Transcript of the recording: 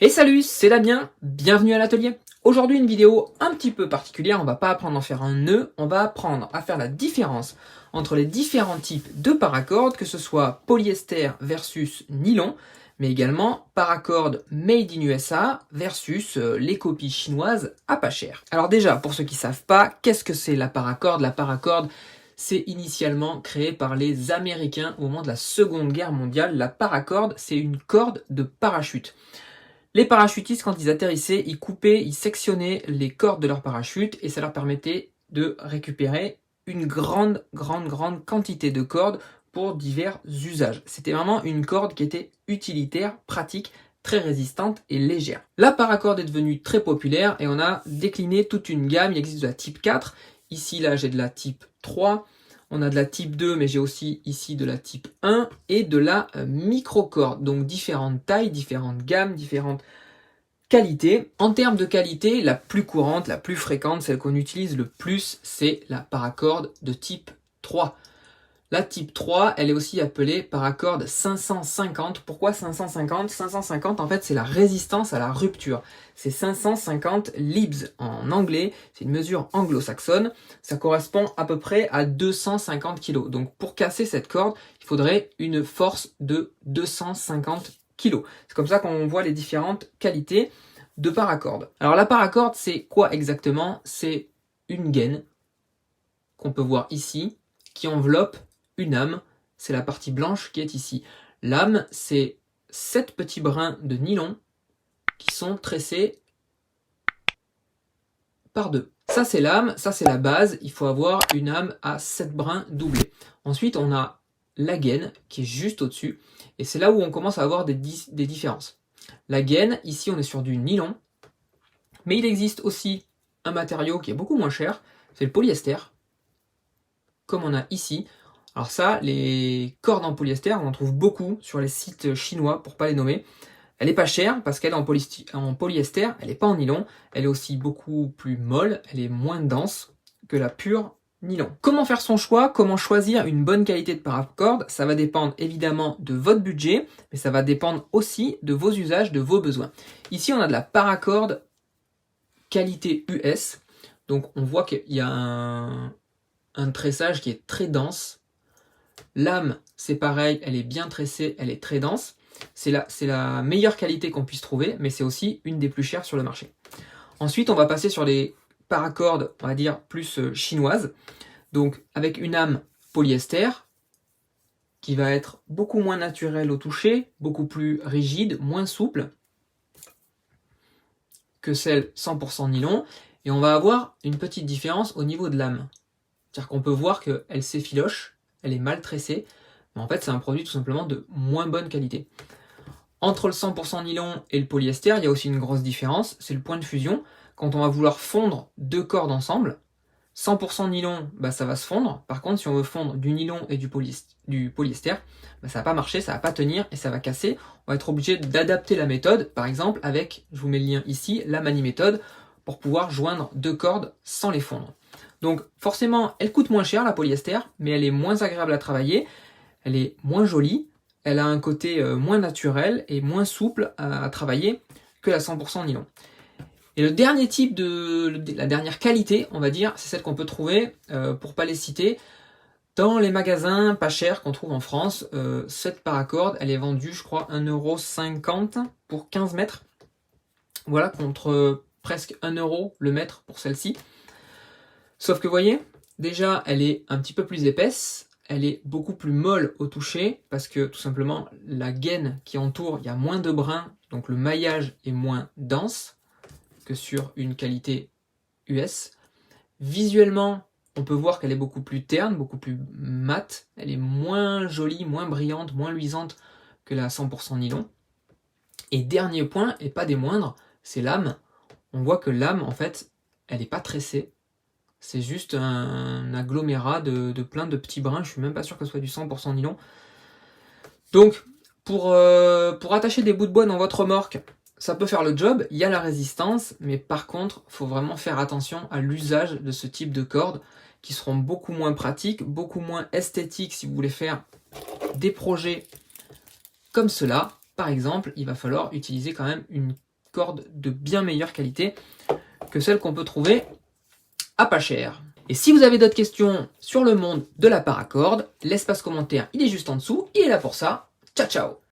Et salut, c'est Damien, bienvenue à l'atelier. Aujourd'hui une vidéo un petit peu particulière, on va pas apprendre à faire un nœud, on va apprendre à faire la différence entre les différents types de paracordes, que ce soit polyester versus nylon, mais également paracordes made in USA versus les copies chinoises à pas cher. Alors déjà, pour ceux qui savent pas, qu'est-ce que c'est la paracorde? La paracorde, c'est initialement créé par les Américains au moment de la Seconde Guerre mondiale. La paracorde, c'est une corde de parachute. Les parachutistes, quand ils atterrissaient, ils coupaient, ils sectionnaient les cordes de leur parachute et ça leur permettait de récupérer une grande quantité de cordes pour divers usages. C'était vraiment une corde qui était utilitaire, pratique, très résistante et légère. La paracorde est devenue très populaire et on a décliné toute une gamme. Il existe de la type 4. Ici, là, j'ai de la type 3. On a de la type 2, mais j'ai aussi ici de la type 1 et de la microcorde. Donc différentes tailles, différentes gammes, différentes qualités. En termes de qualité, la plus courante, la plus fréquente, celle qu'on utilise le plus, c'est la paracorde de type 3. La type 3, elle est aussi appelée paracorde 550. Pourquoi 550 ? 550, en fait, c'est la résistance à la rupture. C'est 550 Libs en anglais. C'est une mesure anglo-saxonne. Ça correspond à peu près à 250 kg. Donc, pour casser cette corde, il faudrait une force de 250 kg. C'est comme ça qu'on voit les différentes qualités de paracorde. Alors, la paracorde, c'est quoi exactement ? C'est une gaine qu'on peut voir ici, qui enveloppe une âme, c'est la partie blanche qui est ici. L'âme, c'est 7 petits brins de nylon qui sont tressés par deux. Ça c'est l'âme, ça c'est la base, il faut avoir une âme à 7 brins doublés. Ensuite on a la gaine qui est juste au-dessus, et c'est là où on commence à avoir des différences. La gaine, ici on est sur du nylon, mais il existe aussi un matériau qui est beaucoup moins cher, c'est le polyester, comme on a ici. Alors ça, les cordes en polyester, on en trouve beaucoup sur les sites chinois, pour pas les nommer. Elle est pas chère parce qu'elle est en polyester, elle est pas en nylon, elle est aussi beaucoup plus molle, elle est moins dense que la pure nylon. Comment faire son choix? Comment choisir une bonne qualité de paracorde? Ça va dépendre évidemment de votre budget, mais ça va dépendre aussi de vos usages, de vos besoins. Ici, on a de la paracorde qualité US, donc on voit qu'il y a un tressage qui est très dense. L'âme, c'est pareil, elle est bien tressée, elle est très dense. C'est la meilleure qualité qu'on puisse trouver, mais c'est aussi une des plus chères sur le marché. Ensuite, on va passer sur les paracordes, on va dire, plus chinoises. Donc, avec une âme polyester, qui va être beaucoup moins naturelle au toucher, beaucoup plus rigide, moins souple que celle 100% nylon. Et on va avoir une petite différence au niveau de l'âme. C'est-à-dire qu'on peut voir qu'elle s'effiloche, elle est mal tressée, mais en fait c'est un produit tout simplement de moins bonne qualité. Entre le 100% nylon et le polyester, il y a aussi une grosse différence, c'est le point de fusion. Quand on va vouloir fondre deux cordes ensemble, 100% nylon, ça va se fondre. Par contre, si on veut fondre du nylon et du polyester, ça va pas marcher, ça va pas tenir et ça va casser. On va être obligé d'adapter la méthode, par exemple avec, je vous mets le lien ici, la mani-méthode, pour pouvoir joindre deux cordes sans les fondre. Donc forcément, elle coûte moins cher la polyester, mais elle est moins agréable à travailler, elle est moins jolie, elle a un côté moins naturel et moins souple à travailler que la 100% nylon. Et le dernier type la dernière qualité, on va dire, c'est celle qu'on peut trouver, pour pas les citer, dans les magasins pas chers qu'on trouve en France. Cette paracorde, elle est vendue, je crois, 1,50€ pour 15 mètres. Voilà, contre presque 1€ le mètre pour celle-ci. Sauf que vous voyez, déjà elle est un petit peu plus épaisse, elle est beaucoup plus molle au toucher, parce que tout simplement la gaine qui entoure, il y a moins de brins, donc le maillage est moins dense que sur une qualité US. Visuellement, on peut voir qu'elle est beaucoup plus terne, beaucoup plus mate, elle est moins jolie, moins brillante, moins luisante que la 100% nylon. Et dernier point, et pas des moindres, c'est l'âme. On voit que l'âme, en fait, elle n'est pas tressée. C'est juste un agglomérat de plein de petits brins. Je suis même pas sûr que ce soit du 100% nylon. Donc, pour attacher des bouts de bois dans votre remorque, ça peut faire le job. Il y a la résistance, mais par contre, il faut vraiment faire attention à l'usage de ce type de cordes qui seront beaucoup moins pratiques, beaucoup moins esthétiques si vous voulez faire des projets comme cela. Par exemple, il va falloir utiliser quand même une cordes de bien meilleure qualité que celles qu'on peut trouver à pas cher. Et si vous avez d'autres questions sur le monde de la paracorde, l'espace commentaire il est juste en dessous, il est là pour ça. Ciao ciao!